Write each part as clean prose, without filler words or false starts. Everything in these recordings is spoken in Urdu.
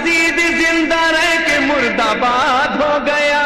یزید زندہ رہ کے مرد آباد ہو گیا،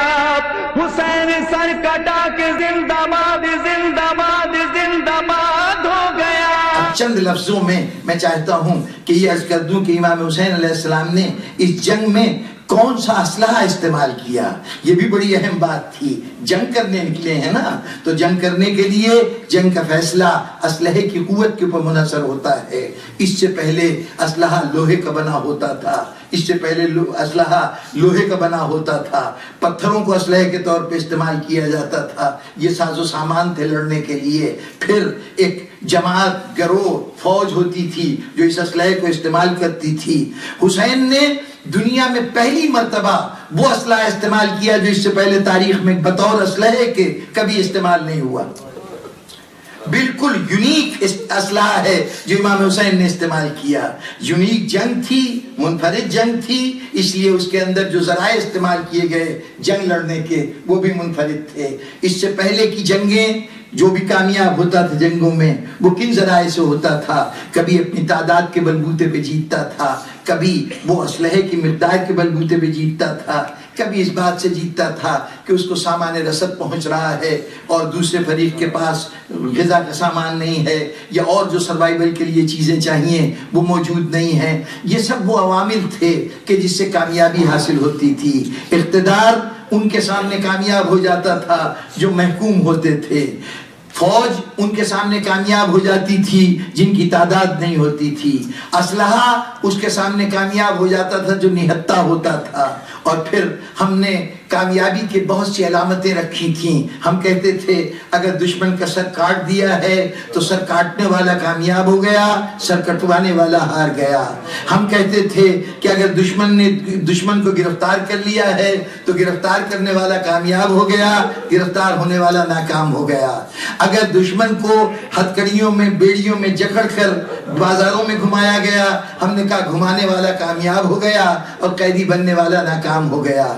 حسین سر کٹا کے زندہ باد زندہ باد زندہ باد ہو گیا۔ چند لفظوں میں چاہتا ہوں کہ یہ عرض کر دوں کہ امام حسین علیہ السلام نے اس جنگ میں کون سا اسلحہ استعمال کیا، یہ بھی بڑی اہم بات تھی۔ جنگ کرنے نکلے ہیں نا، تو جنگ کرنے کے لیے جنگ کا فیصلہ اسلحے کی قوت کے اوپر منحصر ہوتا ہے۔ اس سے پہلے اسلحہ لوہے کا بنا ہوتا تھا، اس سے پہلے اسلحہ لوہے کا بنا ہوتا تھا، پتھروں کو اسلحے کے طور پہ استعمال کیا جاتا تھا، یہ ساز و سامان تھے لڑنے کے لیے۔ پھر ایک جماعت گروہ فوج ہوتی تھی جو اس اسلحے کو استعمال کرتی تھی۔ حسین نے دنیا میں پہلی مرتبہ وہ اسلحہ استعمال کیا جو اس سے پہلے تاریخ میں بطور اسلحے کے کبھی استعمال نہیں ہوا۔ بالکل یونیک اسلحہ ہے جو امام حسین نے استعمال کیا۔ یونیک جنگ تھی، منفرد جنگ تھی، اس لیے اس کے اندر جو ذرائع استعمال کیے گئے جنگ لڑنے کے وہ بھی منفرد تھے۔ اس سے پہلے کی جنگیں جو بھی کامیاب ہوتا تھا جنگوں میں وہ کن ذرائع سے ہوتا تھا؟ کبھی اپنی تعداد کے بلبوتے پہ جیتتا تھا، کبھی وہ اسلحے کی مقدار کے بلبوتے پہ جیتتا تھا، کبھی اس بات سے جیتتا تھا کہ اس کو سامان رسد پہنچ رہا ہے اور دوسرے فریق کے پاس غذا کا سامان نہیں ہے، یا اور جو سروائیول کے لیے چیزیں چاہیے وہ موجود نہیں ہیں۔ یہ سب وہ عوامل تھے کہ جس سے کامیابی حاصل ہوتی تھی۔ اقتدار ان کے سامنے کامیاب ہو جاتا تھا جو محکوم ہوتے تھے، فوج ان کے سامنے کامیاب ہو جاتی تھی جن کی تعداد نہیں ہوتی تھی، اسلحہ اس کے سامنے کامیاب ہو جاتا تھا جو نہتہ ہوتا تھا۔ اور پھر ہم نے کامیابی کے بہت سی علامتیں رکھی تھیں۔ ہم کہتے تھے اگر دشمن کا سر کاٹ دیا ہے تو سر کاٹنے والا کامیاب ہو گیا، سر کٹوانے والا ہار گیا۔ ہم کہتے تھے کہ اگر دشمن کو گرفتار کر لیا ہے تو گرفتار کرنے والا کامیاب ہو گیا، گرفتار ہونے والا ناکام ہو گیا۔ اگر دشمن کو ہتھکڑیوں میں بیڑیوں میں جکڑ کر بازاروں میں گھمایا گیا، ہم نے کہا گھمانے والا کامیاب ہو گیا اور قیدی بننے والا ناکام ہو گیا۔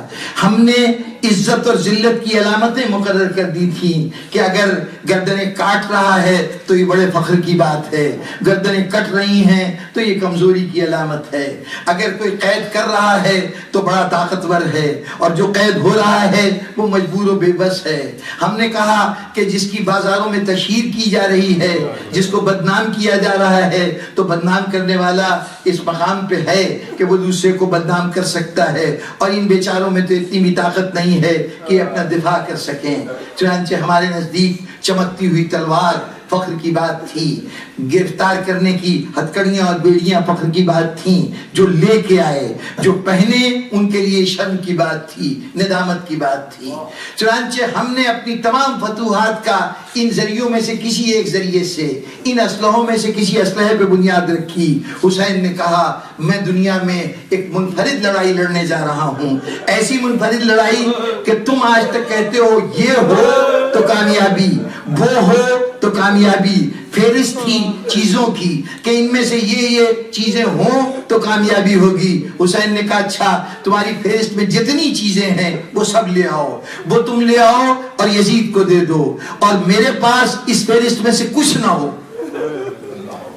ہم نے عزت اور ذلت کی علامتیں مقرر کر دی تھیں کہ اگر گردنیں کاٹ رہا ہے تو یہ بڑے فخر کی بات ہے، گردنیں کٹ رہی ہیں تو یہ کمزوری کی علامت ہے، اگر کوئی قید کر رہا ہے تو بڑا طاقتور ہے، اور جو قید ہو رہا ہے وہ مجبور و بے بس ہے۔ ہم نے کہا کہ جس کی بازاروں میں تشہیر کی جا رہی ہے، جس کو بدنام کیا جا رہا ہے، تو بدنام کرنے والا اس مقام پہ ہے کہ وہ دوسرے کو بدنام کر سکتا ہے، اور ان بیچاروں میں تو اتنی بھی طاقت نہیں ہے کہ اپنا دفاع کر سکیں۔ چنانچہ ہمارے نزدیک چمکتی ہوئی تلوار فخر کی بات تھی، گرفتار کرنے کی ہتھکڑیاں اور بیڑیاں فخر کی بات تھیں، جو لے کے آئے جو پہنے ان کے لیے شرم کی بات تھی، ندامت کی بات تھی۔ چنانچہ ہم نے اپنی تمام فتوحات کا ان ذریعوں میں سے کسی ایک ذریعے سے، ان اسلحوں میں سے کسی اسلحے پہ بنیاد رکھی۔ حسین نے کہا میں دنیا میں ایک منفرد لڑائی لڑنے جا رہا ہوں، ایسی منفرد لڑائی کہ تم آج تک کہتے ہو یہ ہو تو کامیابی، وہ ہو تو کامیابی، فہرست تھی چیزوں کی کہ ان میں سے یہ چیزیں ہوں تو کامیابی ہوگی۔ حسین نے کہا اچھا تمہاری فہرست میں جتنی چیزیں ہیں وہ سب لے آؤ، وہ تم لے آؤ اور یزید کو دے دو، اور میرے پاس اس فہرست میں سے کچھ نہ ہو۔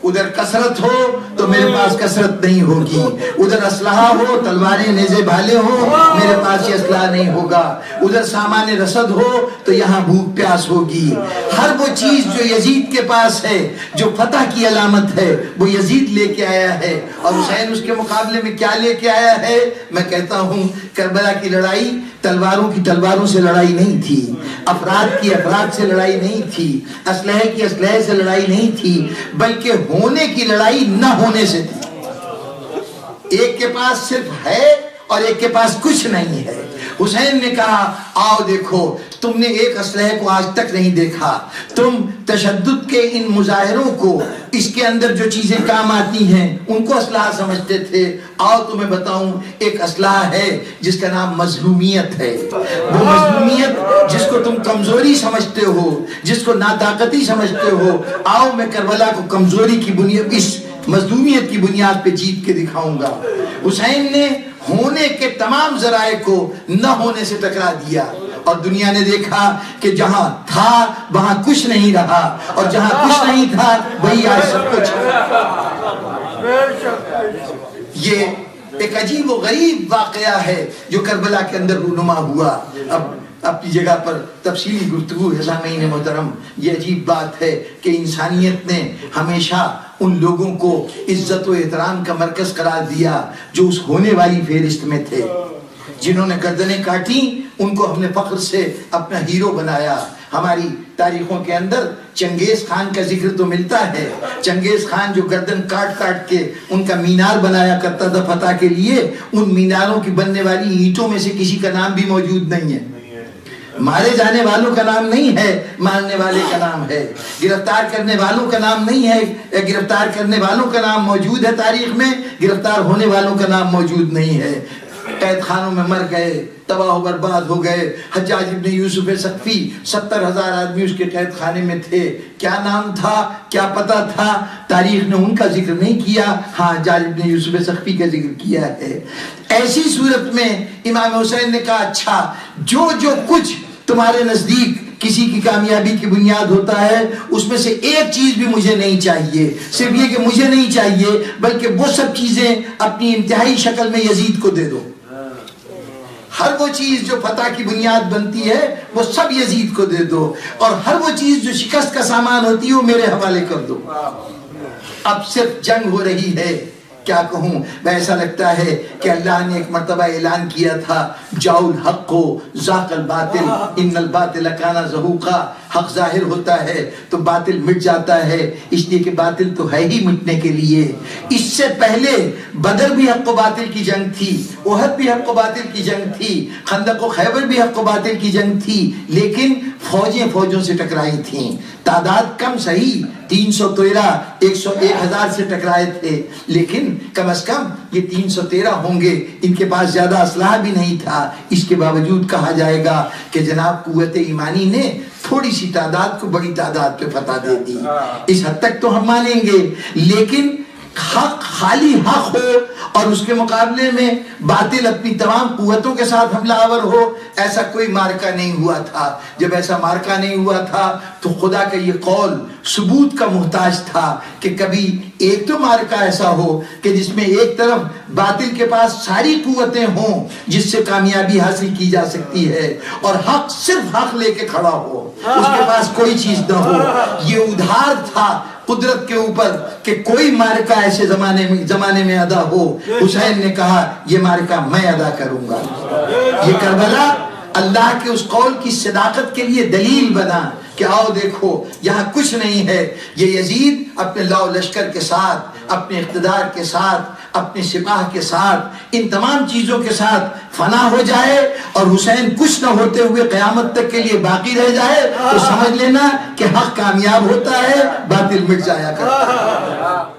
ادھر کثرت ہو تو میرے پاس کثرت نہیں ہوگی، ادھر اسلحہ ہو، تلواریں نیزے بھالے ہو، میرے پاس یہ اسلحہ نہیں ہوگا، ادھر سامان رسد ہو تو یہاں بھوک پیاس ہوگی۔ ہر وہ چیز جو یزید کے پاس ہے، جو فتح کی علامت ہے، وہ یزید لے کے آیا ہے، اور حسین اس کے مقابلے میں کیا لے کے آیا ہے؟ میں کہتا ہوں کربلا کی لڑائی تلواروں کی تلواروں سے لڑائی نہیں تھی، افراد کی افراد سے لڑائی نہیں تھی، اسلحے کی اسلحے سے لڑائی نہیں تھی، بلکہ ہونے کی لڑائی نہ ہونے سے تھی۔ ایک کے پاس صرف ہے اور ایک کے پاس کچھ نہیں ہے۔ حسین نے کہا آؤ دیکھو، تم نے ایک اسلحے کو آج تک نہیں دیکھا، تم تشدد کے ان مظاہروں کو، اس کے اندر جو چیزیں کام آتی ہیں ان کو اسلحہ سمجھتے تھے، آؤ تمہیں بتاؤں ایک اسلحہ ہے جس کا نام مظلومیت ہے۔ وہ مظلومیت جس کو تم کمزوری سمجھتے ہو، جس کو ناطاقتی سمجھتے ہو، آؤ میں کربلا کو کمزوری کی بنیاد، اس مظلومیت کی بنیاد پہ جیت کے دکھاؤں گا۔ حسین نے ہونے کے تمام ذرائع کو نہ ہونے سے ٹکرا دیا، اور دنیا نے دیکھا کہ جہاں تھا وہاں کچھ نہیں رہا، اور جہاں کچھ نہیں تھا وہی آج سب کچھ ہے۔ یہ ایک عجیب و غریب واقعہ ہے جو کربلا کے اندر رونما ہوا. اب اپنی جگہ پر تفصیلی گفتگو ہے سامعین محترم. یہ عجیب بات ہے کہ انسانیت نے ہمیشہ ان لوگوں کو عزت و احترام کا مرکز قرار دیا جو اس ہونے والی فہرست میں تھے. جنہوں نے گردنیں کاٹی ان کو ہم نے فخر سے اپنا ہیرو بنایا. ہماری تاریخوں کے اندر چنگیز خان کا ذکر تو ملتا ہے. چنگیز خان جو گردن کاٹ کاٹ کے ان کا مینار بنایا کرتا تھا فتح کے لیے, ان میناروں کی بننے والی اینٹوں میں سے کسی کا نام بھی موجود نہیں ہے. مارے جانے والوں کا نام نہیں ہے, مارنے والے کا نام ہے. گرفتار کرنے والوں کا نام نہیں ہے, گرفتار کرنے والوں کا نام موجود ہے تاریخ میں, گرفتار ہونے والوں کا نام موجود نہیں ہے. قید خانوں میں مر گئے, تباہ و برباد ہو گئے. حجاج ابن یوسف ثقفی 70,000 آدمی اس کے قید خانے میں تھے. کیا نام تھا, کیا پتہ تھا؟ تاریخ نے ان کا ذکر نہیں کیا, ہاں حجاج ابن یوسف ثقفی کا ذکر کیا ہے. ایسی صورت میں امام حسین نے کہا اچھا جو کچھ تمہارے نزدیک کسی کی کامیابی کی بنیاد ہوتا ہے اس میں سے ایک چیز بھی مجھے نہیں چاہیے. صرف یہ کہ مجھے نہیں چاہیے بلکہ وہ سب چیزیں اپنی انتہائی شکل میں یزید کو دے دو. ہر وہ چیز جو فتح کی بنیاد بنتی ہے وہ سب یزید کو دے دو, اور ہر وہ چیز جو شکست کا سامان ہوتی ہے وہ میرے حوالے کر دو. اب صرف جنگ ہو رہی ہے. کیا کہوں, ایسا لگتا ہے کہ اللہ نے ایک مرتبہ اعلان کیا تھا جاؤ الحق کو ذاق الباطل ان الباطل کان زہوقا. حق ظاہر ہوتا ہے تو باطل مٹ جاتا ہے, اس لیے کہ باطل تو ہے ہی مٹنے کے لیے. اس سے پہلے بدر بھی حق و باطل کی جنگ تھی, احد بھی حق و باطل کی جنگ تھی, خندق و خیبر بھی حق و باطل کی جنگ تھی, لیکن فوجیں فوجوں سے ٹکرائی تھیں. تعداد کم صحیح 313 101,000 سے ٹکرائے تھے, لیکن کم از کم یہ 313 ہوں گے, ان کے پاس زیادہ اسلحہ بھی نہیں تھا. اس کے باوجود کہا جائے گا کہ جناب قوت ایمانی نے تھوڑی سی تعداد کو بڑی تعداد پہ فتح دے دی. اس حد تک تو ہم مانیں گے, لیکن حق خالی حق ہو اور اس کے مقابلے میں باطل اپنی تمام قوتوں کے ساتھ حملہ آور ہو, ایسا کوئی مارکہ نہیں ہوا تھا. جب ایسا مارکہ نہیں ہوا تھا تو خدا کا یہ قول ثبوت کا محتاج تھا کہ کبھی ایک تو مارکہ ایسا ہو کہ جس میں ایک طرف باطل کے پاس ساری قوتیں ہوں جس سے کامیابی حاصل کی جا سکتی ہے, اور حق صرف حق لے کے کھڑا ہو, اس کے پاس کوئی چیز نہ ہو. یہ ادھار تھا قدرت کے اوپر کہ کوئی مارکہ ایسے زمانے میں ادا ہو. حسین نے کہا یہ مارکہ میں ادا کروں گا. یہ کربلا اللہ کے اس قول کی صداقت کے لیے دلیل بنا کہ آؤ دیکھو یہاں کچھ نہیں ہے. یہ یزید اپنے لاؤ لشکر کے ساتھ, اپنے اقتدار کے ساتھ, اپنے سپاہ کے ساتھ, ان تمام چیزوں کے ساتھ فنا ہو جائے اور حسین کچھ نہ ہوتے ہوئے قیامت تک کے لیے باقی رہ جائے تو سمجھ لینا کہ حق کامیاب ہوتا ہے, باطل مٹ جایا کرتا ہے.